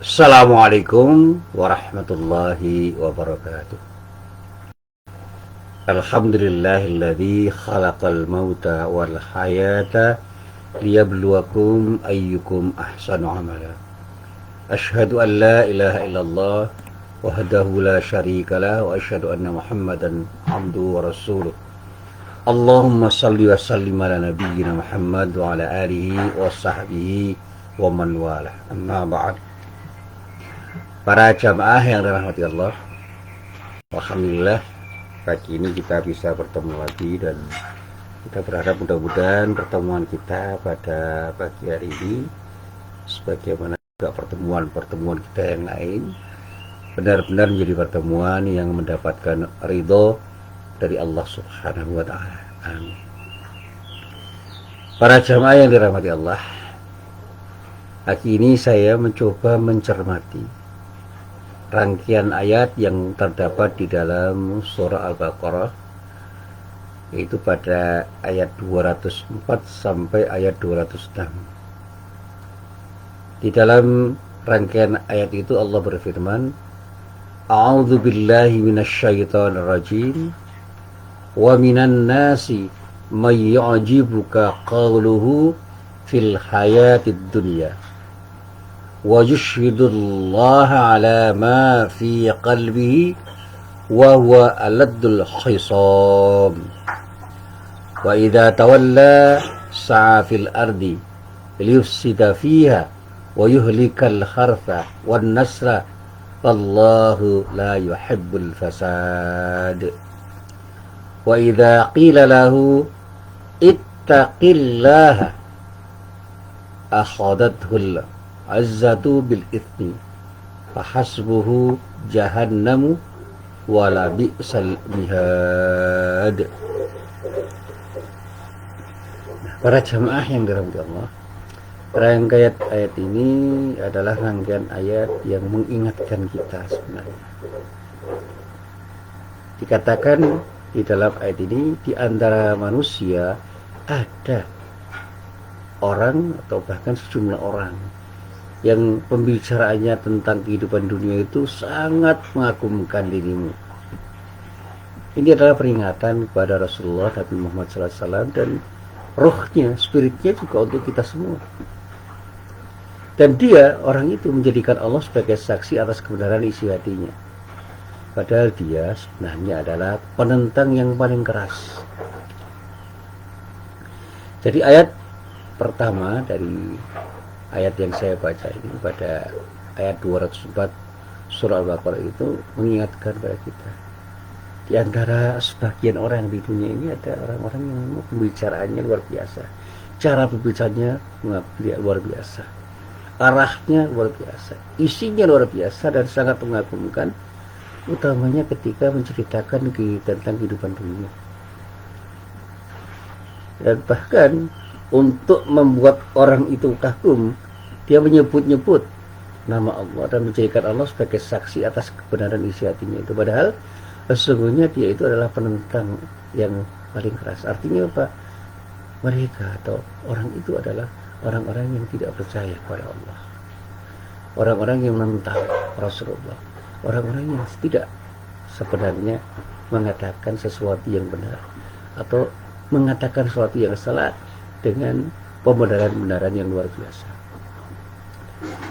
Assalamualaikum warahmatullahi wabarakatuh. Alhamdulillahilladzi khalaqal mauta wal hayata liyabluwakum ayyukum ahsanu amala. Asyhadu an la ilaha illallah wahdahu la syarikalah wa asyhadu anna Muhammadan abduhu wa rasuluh. Allahumma salli wa sallim ala nabiyyina Muhammad wa ala alihi wa sahbihi wa man walah. Amma ba'd. Para jamaah yang dirahmati Allah, alhamdulillah pagi ini kita bisa bertemu lagi, dan kita berharap mudah-mudahan pertemuan kita pada pagi hari ini, sebagaimana juga pertemuan-pertemuan kita yang lain, benar-benar menjadi pertemuan yang mendapatkan ridho dari Allah Subhanahu wa Ta'ala. Amin. Para jamaah yang dirahmati Allah, pagi ini saya mencoba mencermati rangkaian ayat yang terdapat di dalam surah Al-Baqarah, yaitu pada ayat 204 sampai ayat 206. Di dalam rangkaian ayat itu Allah berfirman, A'udzu billahi minasyaitonir rajim, wa minan nasi may yu'jibuka qawluhu fil hayatid dunya wa yushhidullaha ala ma fi qalbihi wa huwa aladdul khisam wa idza tawalla sa'a fil ardi liyufsida fiha wa yuhlikal harfa wan nasra wallahu la yuhibbul fasad wa idza qila lahu ittaqillaha akhadathul azzatu bil ithmi fahasbuhu jahannamu wala bi'sal mihad. Para jamaah yang dirahmati Allah, rangkaian ayat ini adalah rangkaian ayat yang mengingatkan kita sebenarnya. Dikatakan di dalam ayat ini, di antara manusia ada orang atau bahkan sejumlah orang yang pembicaraannya tentang kehidupan dunia itu sangat mengagumkan dirimu. Ini adalah peringatan kepada Rasulullah Nabi Muhammad SAW, dan rohnya, spiritnya juga untuk kita semua. Dan dia, orang itu, menjadikan Allah sebagai saksi atas kebenaran isi hatinya, padahal dia sebenarnya adalah penentang yang paling keras. Jadi ayat pertama dari ayat yang saya baca ini, pada ayat 204 surah Al-Baqarah, itu mengingatkan pada kita, di antara sebagian orang di dunia ini ada orang-orang yang pembicaraannya luar biasa, cara berbicaranya luar biasa, arahnya luar biasa, isinya luar biasa dan sangat mengagumkan, utamanya ketika menceritakan tentang kehidupan dunia. Dan bahkan untuk membuat orang itu kagum, dia menyebut-nyebut nama Allah dan menjadikan Allah sebagai saksi atas kebenaran isi hatinya itu, padahal sesungguhnya dia itu adalah penentang yang paling keras. Artinya apa? Mereka atau orang itu adalah orang-orang yang tidak percaya kepada Allah, orang-orang yang menentang Rasulullah, orang-orang yang tidak sebenarnya mengatakan sesuatu yang benar atau mengatakan sesuatu yang salah dengan pembenaran-pembenaran yang luar biasa.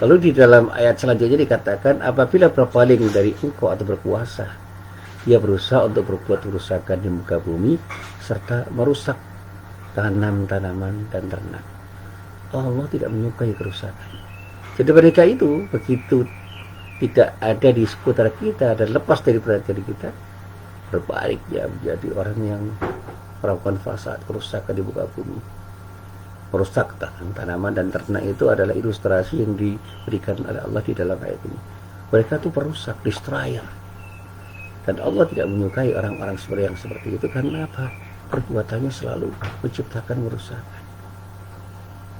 Lalu di dalam ayat selanjutnya dikatakan, apabila berpaling dari engkau atau berpuasa, dia berusaha untuk berbuat kerusakan di muka bumi serta merusak tanam-tanaman dan ternak. Allah tidak menyukai kerusakan. Jadi mereka itu begitu tidak ada di seputar kita dan lepas dari perhatian kita, berbalik dia menjadi orang yang melakukan fasad, kerusakan di muka bumi. Merusak tanaman dan ternak itu adalah ilustrasi yang diberikan oleh Allah di dalam ayat ini. Mereka itu perusak, destroyer. Dan Allah tidak menyukai orang-orang yang seperti itu. Karena apa? Perbuatannya selalu menciptakan kerusakan.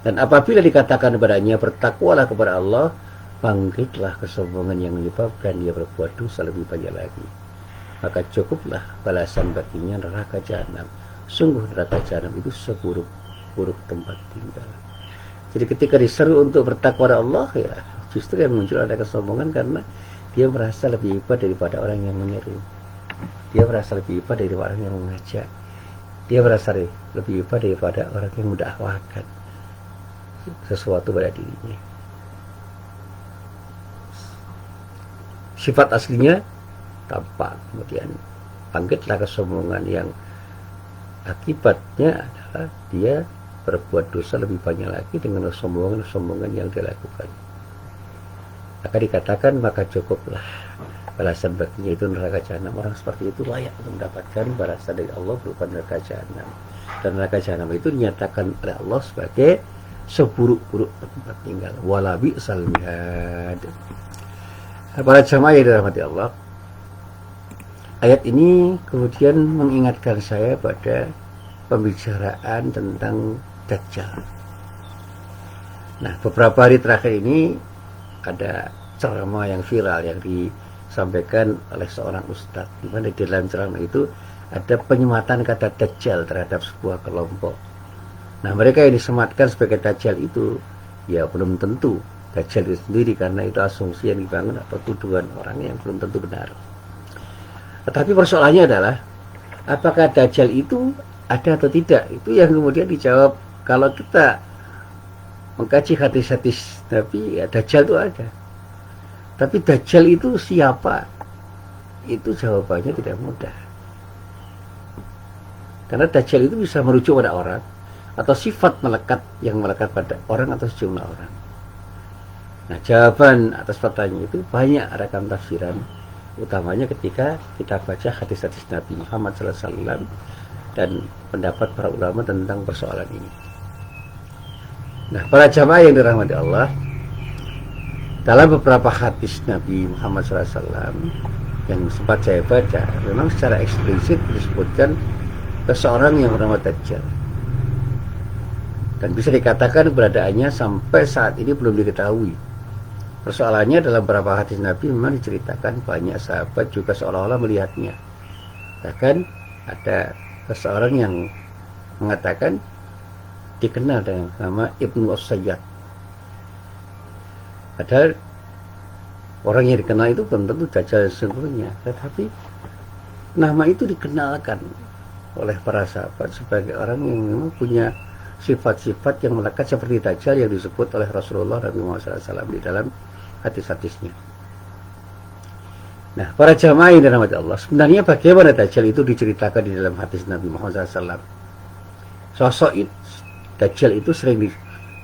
Dan apabila dikatakan kepadanya, bertakwalah kepada Allah, bangkitlah kesombongan yang menyebabkan dia berbuat dosa lebih banyak lagi, maka cukuplah balasan baginya neraka jahanam. Sungguh neraka jahanam itu seburuk-buruk tempat tinggal. Jadi ketika diseru untuk bertakwa kepada Allah, ya Justru yang muncul ada kesombongan karena dia merasa lebih hebat daripada orang yang menyeru. Dia merasa lebih hebat daripada orang yang mengajak. Dia merasa lebih hebat daripada orang yang mendakwahkan sesuatu pada dirinya. Sifat aslinya tampak, kemudian bangkitlah kesombongan yang akibatnya adalah dia berbuat dosa lebih banyak lagi dengan kesombongan yang dia lakukan. Maka dikatakan maka cukuplah balasan baginya itu neraka jahanam. Orang seperti itu layak untuk mendapatkan balasan dari Allah berupa neraka jahanam. Dan neraka jahanam itu dinyatakan oleh Allah sebagai seburuk-buruk tempat tinggal. Wala bi'sal mihad. Para jamaah yang dirahmati Allah, ayat ini kemudian mengingatkan saya pada pembicaraan tentang Dajjal. Nah, beberapa hari terakhir ini ada ceramah yang viral yang disampaikan oleh seorang ustadz, di mana di dalam ceramah itu ada penyematan kata Dajjal terhadap sebuah kelompok. Nah, mereka yang disematkan sebagai Dajjal itu ya belum tentu Dajjal itu sendiri, karena itu asumsi yang dibangun atau tuduhan orang yang belum tentu benar. Tetapi persoalannya adalah apakah Dajjal itu ada atau tidak? Itu yang kemudian dijawab. Kalau kita mengkaji hadis-hadis Nabi, ya Dajjal itu ada. Tapi Dajjal itu siapa? Itu jawabannya tidak mudah. Karena Dajjal itu bisa merujuk pada orang atau sifat melekat yang melekat pada orang atau sejumlah orang. Nah, jawaban atas pertanyaan itu banyak ragam tafsiran, utamanya ketika kita baca hadis-hadis Nabi Muhammad SAW dan pendapat para ulama tentang persoalan ini. Nah, para jamaah yang dirahmati Allah, dalam beberapa hadis Nabi Muhammad SAW yang sempat saya baca, memang secara eksplisit disebutkan seseorang yang bernama Dajjal, dan bisa dikatakan keberadaannya sampai saat ini belum diketahui. Persoalannya dalam beberapa hadis Nabi memang diceritakan banyak sahabat juga seolah-olah melihatnya. Bahkan ada seseorang yang mengatakan dikenal dengan nama Ibnu As-Sayyad. Padahal orang yang dikenal itu belum tentu Dajjal sesungguhnya, tetapi nama itu dikenalkan oleh para sahabat sebagai orang yang memang punya sifat-sifat yang melekat seperti Dajjal yang disebut oleh Rasulullah Nabi Muhammad SAW di dalam hadis-hadisnya. Nah, para jamaah yang dirahmati Allah, sebenarnya bagaimana Dajjal itu diceritakan di dalam hadis Nabi Muhammad SAW. Sosok Dajjal itu sering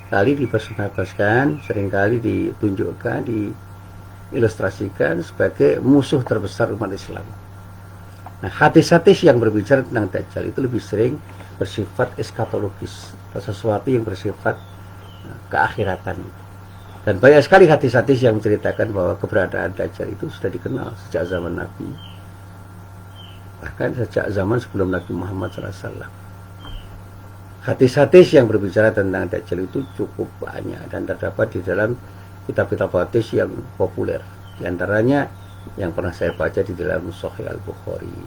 kali dipersonalisasikan, seringkali ditunjukkan, diilustrasikan sebagai musuh terbesar umat Islam. Nah, hadis-hadis yang berbicara tentang Dajjal itu lebih sering bersifat eskatologis, atau sesuatu yang bersifat keakhiratan. Dan banyak sekali hadis-hadis yang menceritakan bahwa keberadaan Dajjal itu sudah dikenal sejak zaman Nabi, bahkan sejak zaman sebelum Nabi Muhammad SAW. Hadis-hadis yang berbicara tentang Dajjal itu cukup banyak dan terdapat di dalam kitab-kitab hadis yang populer. Di antaranya yang pernah saya baca di dalam Sahih Al-Bukhari,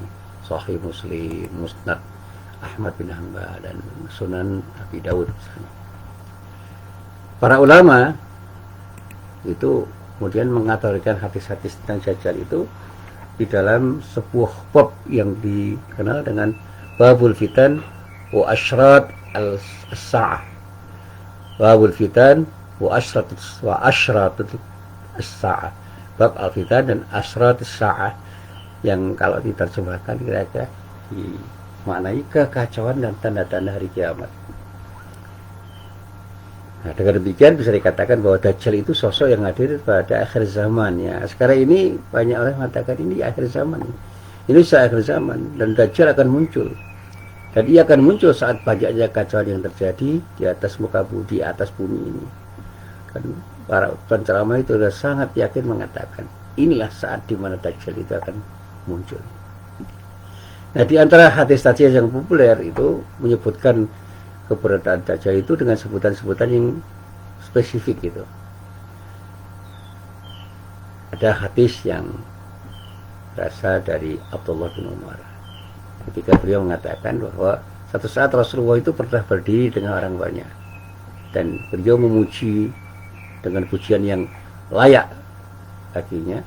Sahih Muslim, Musnad Ahmad bin Hanbal, dan Sunan Abi Dawud. Para ulama itu kemudian mengatorikan hadis-hadis tentang Dajjal itu di dalam sebuah bab yang dikenal dengan Babul Fitan wa Asyrat al-Sa'ah. Babul Fitan wa Asyrat al-Sa'ah. Bab al-Fitan dan Asyrat al-Sa'ah, yang kalau diterjemahkan kira-kira dimaknai kekacauan dan tanda-tanda hari kiamat. Nah, dengan demikian bisa dikatakan bahwa Dajjal itu sosok yang hadir pada akhir zaman ya. Sekarang ini banyak orang mengatakan ini akhir zaman. Ini sudah akhir zaman dan Dajjal akan muncul. Dan ia akan muncul saat banyaknya kacauan yang terjadi di atas muka bumi, di atas bumi ini. Kan para penceramah itu sudah sangat yakin mengatakan inilah saat di mana Dajjal itu akan muncul. Nah, di antara hadis-hadis yang populer itu menyebutkan keberadaan Dajjal itu dengan sebutan-sebutan yang spesifik gitu. Ada hadis yang berasal dari Abdullah bin Umar ketika beliau mengatakan bahwa satu saat Rasulullah itu pernah berdiri dengan orang banyak dan beliau memuji dengan pujian yang layak baginya.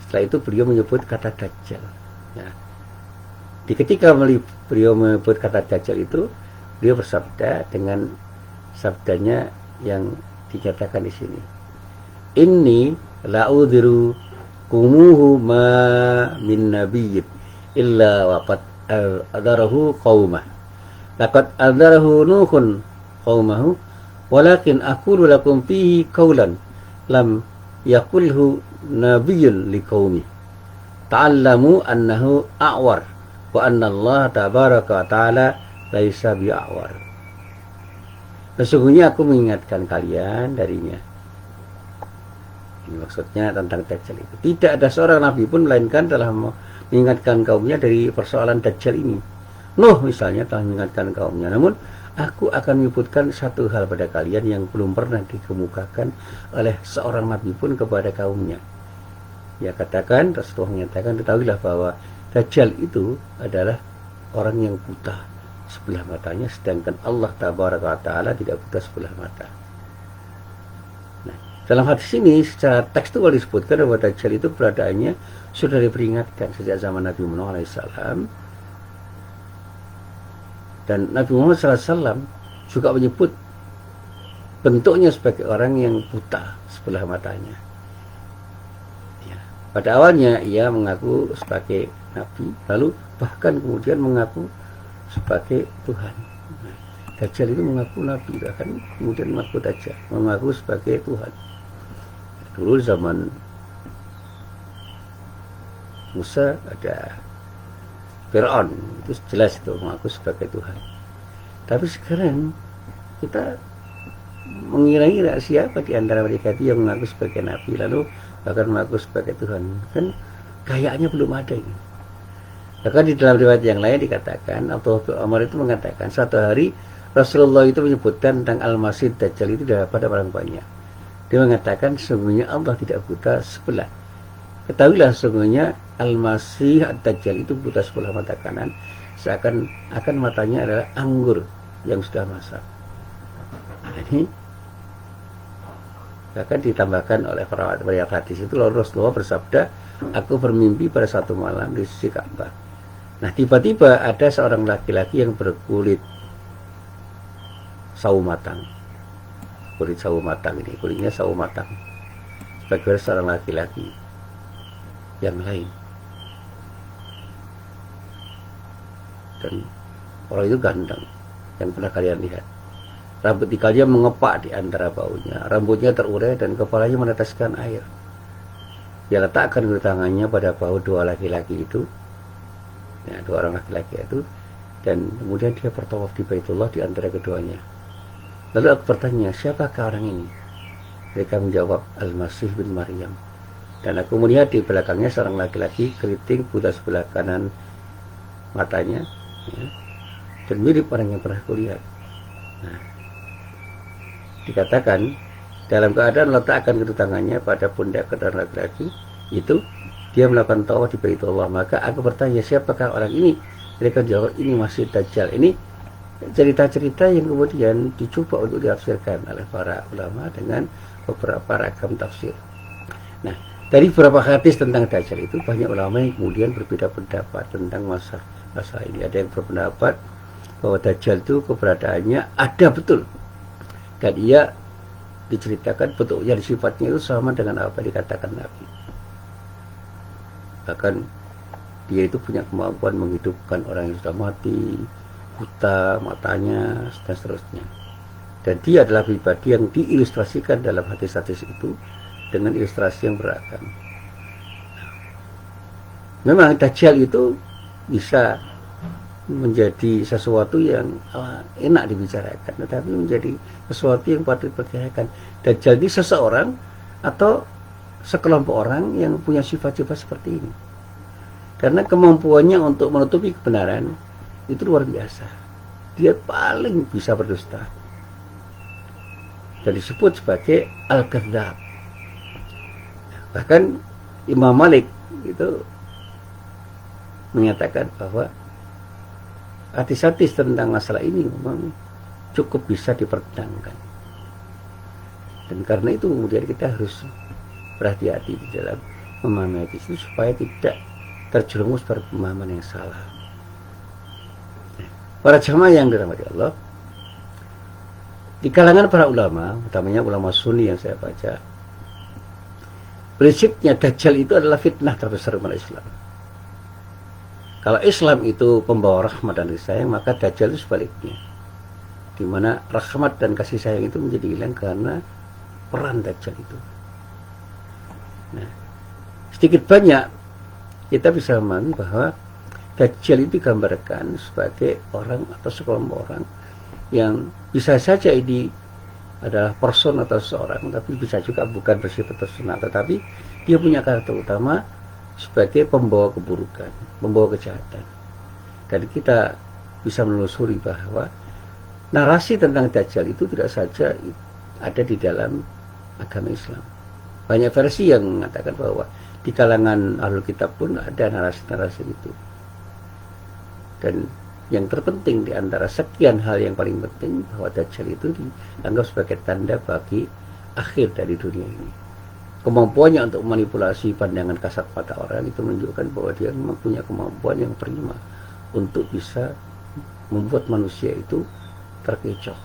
Setelah itu beliau menyebut kata Dajjal. Ya. Di ketika beliau menyebut kata Dajjal itu, beliau bersabda dengan sabdanya yang dinyatakan di sini. Inni la'udhiru kumuhu ma min nabiyyin illa waqad adarahu qaumah. Laqad adarahu nuhun qaumahu walakin aqulu lakum fihi qawlan lam yaqulhu nabiyyun liqaumi. Ta'allamu annahu a'war wa anna Allah tabaraka wa ta'ala laisa bi'a'war. Sesungguhnya aku mengingatkan kalian darinya. Ini maksudnya tentang Dajjal itu. Tidak ada seorang nabi pun melainkan telah mengingatkan kaumnya dari persoalan Dajjal ini. Nuh misalnya telah mengingatkan kaumnya. Namun aku akan menyebutkan satu hal pada kalian yang belum pernah dikemukakan oleh seorang nabi pun kepada kaumnya. Ya katakan, Rasulullah menyatakan, ketahuilah bahwa Dajjal itu adalah orang yang buta sebelah matanya, sedangkan Allah Tabaraka wa Ta'ala tidak buta sebelah mata. Nah, dalam hadis ini secara tekstual disebutkan bahwa Dajjal itu beradaannya sudah diperingatkan sejak zaman Nabi Muhammad SAW, dan Nabi Muhammad SAW juga menyebut bentuknya sebagai orang yang buta sebelah matanya. Ya. Pada awalnya ia mengaku sebagai Nabi, lalu bahkan kemudian mengaku sebagai Tuhan. Nah, Dajjal itu mengaku Nabi, bahkan kemudian mengaku Dajjal, mengaku sebagai Tuhan. Dulu zaman Musa ada Fir'aun, itu jelas itu mengaku sebagai Tuhan. Tapi sekarang kita mengira-ngira siapa di antara mereka itu yang mengaku sebagai Nabi, lalu bahkan mengaku sebagai Tuhan. Kan kayaknya belum ada ini. Bahkan di dalam riwayat yang lain dikatakan, Abdullah bin Umar itu mengatakan, suatu hari Rasulullah itu menyebutkan tentang Al-Masih Dajjal itu pada orang banyak. Dia mengatakan, sesungguhnya Allah tidak buta sebelah. Ketahuilah sesungguhnya Al-Masih Dajjal itu buta sebelah mata kanan, seakan akan matanya adalah anggur yang sudah masak. Ini bahkan ditambahkan oleh para hadis itu, lalu Rasulullah bersabda, aku bermimpi pada satu malam di sisi Ka'bah. Nah, tiba-tiba ada seorang laki-laki yang berkulit sawo matang. Kulit sawo matang ini, kulitnya sawo matang. Sebagai seorang laki-laki yang lain. Dan orang itu ganteng, yang pernah kalian lihat. Rambut ikalnya mengepak di antara baunya, rambutnya terurai dan kepalanya meneteskan air. Dia letakkan kedua tangannya pada bahu dua laki-laki itu, ya, dua orang laki-laki itu, dan kemudian dia bertawaf di Baitullah di antara keduanya. Lalu aku bertanya, siapakah orang ini? Mereka menjawab, Al-Masih bin Maryam. Dan aku melihat di belakangnya seorang laki-laki keriting buta sebelah kanan matanya, ya, dan mirip orang yang pernah kulihat. Nah, dikatakan dalam keadaan letakkan kedua tangannya pada pundak kedua laki-laki itu, dia melakukan tawaf di Baitullah. Maka aku bertanya, siapakah orang ini? Mereka jawab, ini Masih Dajjal. Ini cerita-cerita yang kemudian dicoba untuk ditafsirkan oleh para ulama dengan beberapa ragam tafsir. Nah, dari beberapa hadis tentang Dajjal itu, banyak ulama yang kemudian berbeda pendapat tentang masalah ini. Ada yang berpendapat bahwa Dajjal itu keberadaannya ada betul, dan ia diceritakan bentuknya, sifatnya itu sama dengan apa dikatakan Nabi. Bahkan dia itu punya kemampuan menghidupkan orang yang sudah mati, buta matanya, dan seterusnya. Dan dia adalah pribadi yang diilustrasikan dalam hadis-hadis itu dengan ilustrasi yang beragam. Memang Dajjal itu bisa menjadi sesuatu yang enak dibicarakan, tetapi menjadi sesuatu yang patut diperkirakan. Dajjal ini seseorang atau sekelompok orang yang punya sifat-sifat seperti ini, karena kemampuannya untuk menutupi kebenaran itu luar biasa. Dia paling bisa berdusta dan disebut sebagai Al-Kadzdzab. Bahkan Imam Malik itu menyatakan bahwa hadis-hadis tentang masalah ini memang cukup bisa dipertentangkan. Dan karena itu kemudian kita harus berhati-hati di dalam memahami hadis itu supaya tidak terjerumus pada pemahaman yang salah. Para jamaah yang dirahmati Allah, di kalangan para ulama, utamanya ulama Sunni yang saya baca, prinsipnya Dajjal itu adalah fitnah terbesar umat Islam. Kalau Islam itu pembawa rahmat dan kasih sayang, maka Dajjal itu sebaliknya, di mana rahmat dan kasih sayang itu menjadi hilang karena peran Dajjal itu. Nah, sedikit banyak kita bisa memahami bahwa Dajjal itu digambarkan sebagai orang atau sekelompok orang yang bisa saja ini adalah person atau seseorang, tapi bisa juga bukan bersifat personal, tetapi dia punya karakter utama sebagai pembawa keburukan, membawa kejahatan. Dan kita bisa menelusuri bahwa narasi tentang Dajjal itu tidak saja ada di dalam agama Islam. Banyak versi yang mengatakan bahwa di kalangan Ahlul Kitab pun ada narasi-narasi itu. Dan yang terpenting di antara sekian hal yang paling penting, bahwa Dajjal itu dianggap sebagai tanda bagi akhir dari dunia ini. Kemampuannya untuk memanipulasi pandangan kasat mata orang itu menunjukkan bahwa dia memang punya kemampuan yang prima untuk bisa membuat manusia itu terkecoh,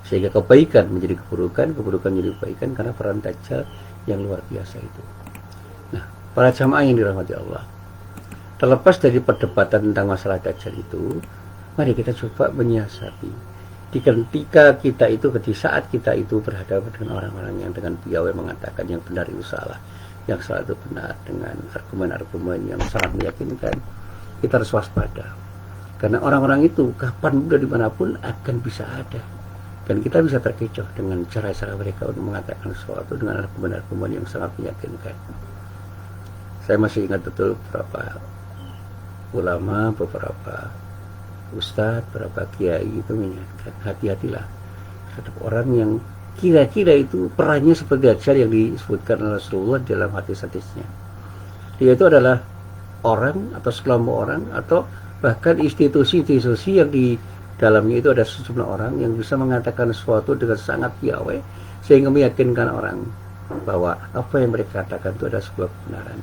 sehingga kebaikan menjadi keburukan, keburukan menjadi kebaikan karena peran Dajjal yang luar biasa itu. Nah, para jamaah yang dirahmati Allah, terlepas dari perdebatan tentang masalah Dajjal itu, mari kita coba menyiasati. Ketika kita itu, di saat kita itu berhadapan dengan orang-orang yang dengan piawai mengatakan yang benar itu salah, yang salah itu benar, dengan argumen-argumen yang sangat meyakinkan, kita harus waspada. Karena orang-orang itu kapan dan dimanapun akan bisa ada, dan kita bisa terkecoh dengan cara-cara mereka untuk mengatakan sesuatu dengan argumen-argumen yang sangat meyakinkan. Saya masih ingat betul beberapa ulama, beberapa ustadz, beberapa kiai itu mengingatkan, hati-hatilah terhadap orang yang kira-kira itu perannya seperti Dajjal yang disebutkan oleh Rasulullah dalam hadis-hadisnya. Dia itu adalah orang atau sekelompok orang atau bahkan institusi-institusi yang di dalamnya itu ada sejumlah orang yang bisa mengatakan sesuatu dengan sangat piawai sehingga meyakinkan orang bahwa apa yang mereka katakan itu adalah sebuah kebenaran.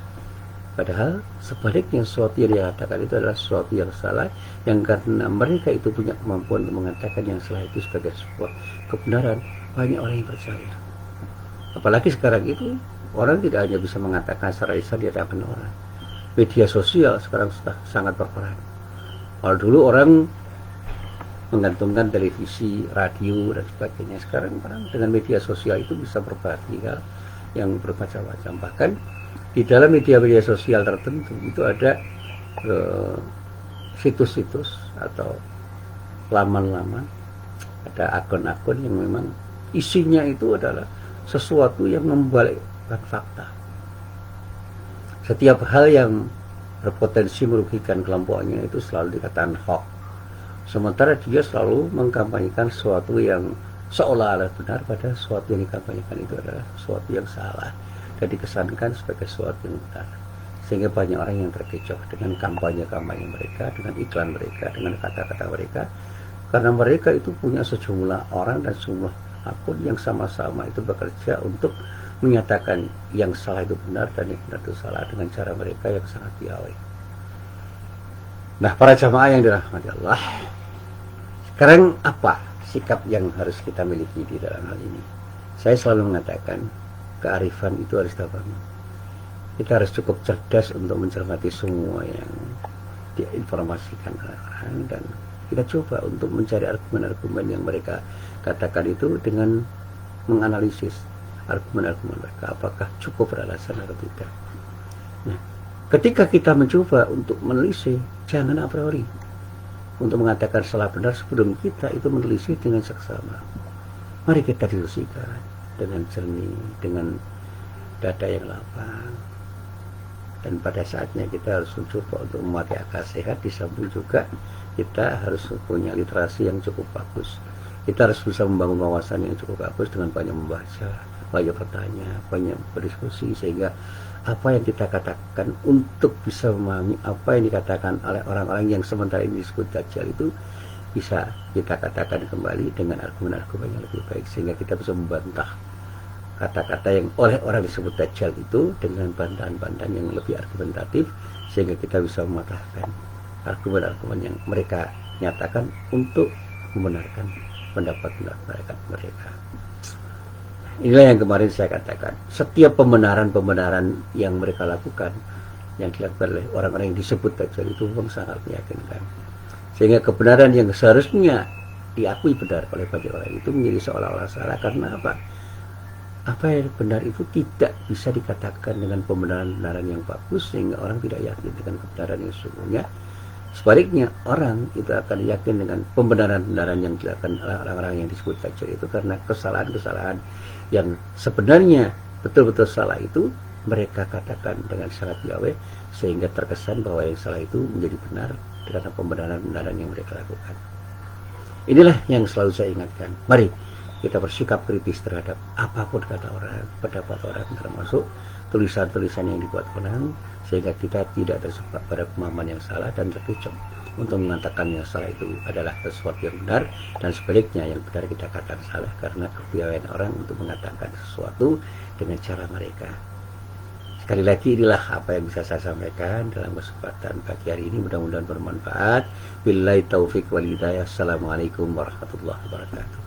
Padahal sebaliknya sesuatu yang dikatakan itu adalah sesuatu yang salah, yang karena mereka itu punya kemampuan untuk mengatakan yang salah itu sebagai sebuah kebenaran, banyak orang yang percaya. Apalagi sekarang itu orang tidak hanya bisa mengatakan secara lisan di hadapan orang. Media sosial sekarang sudah sangat berperan. Kalau dulu orang menggantungkan televisi, radio dan sebagainya, sekarang orang dengan media sosial itu bisa berbagi hal yang bermacam-macam. Bahkan di dalam media-media sosial tertentu itu ada situs-situs atau laman-laman, ada akun-akun yang memang isinya itu adalah sesuatu yang membalikkan fakta. Setiap hal yang berpotensi merugikan kelompoknya itu selalu dikatakan hoax. Sementara dia selalu mengkampanyekan sesuatu yang seolah-olah benar, pada sesuatu yang dikampanyekan itu adalah sesuatu yang salah dan dikesankan sebagai sesuatu yang benar, sehingga banyak orang yang terkecoh dengan kampanye-kampanye mereka, dengan iklan mereka, dengan kata-kata mereka, karena mereka itu punya sejumlah orang dan sejumlah akun yang sama-sama itu bekerja untuk menyatakan yang salah itu benar dan yang benar itu salah dengan cara mereka yang sangat piawai. Nah, para jamaah yang dirahmati Allah, sekarang apa sikap yang harus kita miliki di dalam hal ini? Saya selalu mengatakan kearifan itu harus dibangun. Kita harus cukup cerdas untuk mencermati semua yang diinformasikan oleh orang, dan kita coba untuk mencari argumen-argumen yang mereka katakan itu dengan menganalisis argumen-argumen mereka, apakah cukup beralasan atau tidak. Nah, ketika kita mencoba untuk menelisik, jangan a priori untuk mengatakan salah benar sebelum kita itu menelisik dengan seksama. Mari kita diskusikan dengan jernih, dengan dada yang lapang, dan pada saatnya kita harus mencoba untuk memakai akal sehat. Di samping juga kita harus punya literasi yang cukup bagus. Kita harus bisa membangun wawasan yang cukup bagus dengan banyak membaca, banyak bertanya, banyak berdiskusi, sehingga apa yang kita katakan untuk bisa memahami apa yang dikatakan oleh orang-orang yang sementara ini disebut Dajjal itu bisa kita katakan kembali dengan argumen-argumen yang lebih baik, sehingga kita bisa membantah kata-kata yang oleh orang disebut Dajjal itu dengan bantahan-bantahan yang lebih argumentatif, sehingga kita bisa mematahkan argumen-argumen yang mereka nyatakan untuk membenarkan pendapat-pendapat mereka. Inilah yang kemarin saya katakan, setiap pembenaran-pembenaran yang mereka lakukan, yang dilakukan oleh orang-orang yang disebut Dajjal itu memang sangat meyakinkan, sehingga kebenaran yang seharusnya diakui benar oleh banyak orang itu menjadi seolah-olah salah. Karena apa yang benar itu tidak bisa dikatakan dengan pembenaran-pembenaran yang bagus, sehingga orang tidak yakin dengan kebenaran yang sesungguhnya. Sebaliknya, orang itu akan yakin dengan pembenaran-pembenaran yang dilakukan oleh orang-orang yang disebut Dajjal itu, karena kesalahan-kesalahan yang sebenarnya betul-betul salah itu mereka katakan dengan sangat piawai, sehingga terkesan bahwa yang salah itu menjadi benar karena pembenaran-pembenaran yang mereka lakukan. Inilah yang selalu saya ingatkan. Mari kita bersikap kritis terhadap apapun kata orang, pendapat orang, termasuk tulisan-tulisan yang dibuat orang, sehingga kita tidak terjebak pada pemahaman yang salah dan terkecoh untuk mengatakan yang salah itu adalah sesuatu yang benar, dan sebaliknya yang benar kita katakan salah karena kepiawaian orang untuk mengatakan sesuatu dengan cara mereka. Sekali lagi, inilah apa yang bisa saya sampaikan dalam kesempatan pagi hari ini, mudah-mudahan bermanfaat. Billahi taufik wal hidayah. Assalamualaikum warahmatullahi wabarakatuh.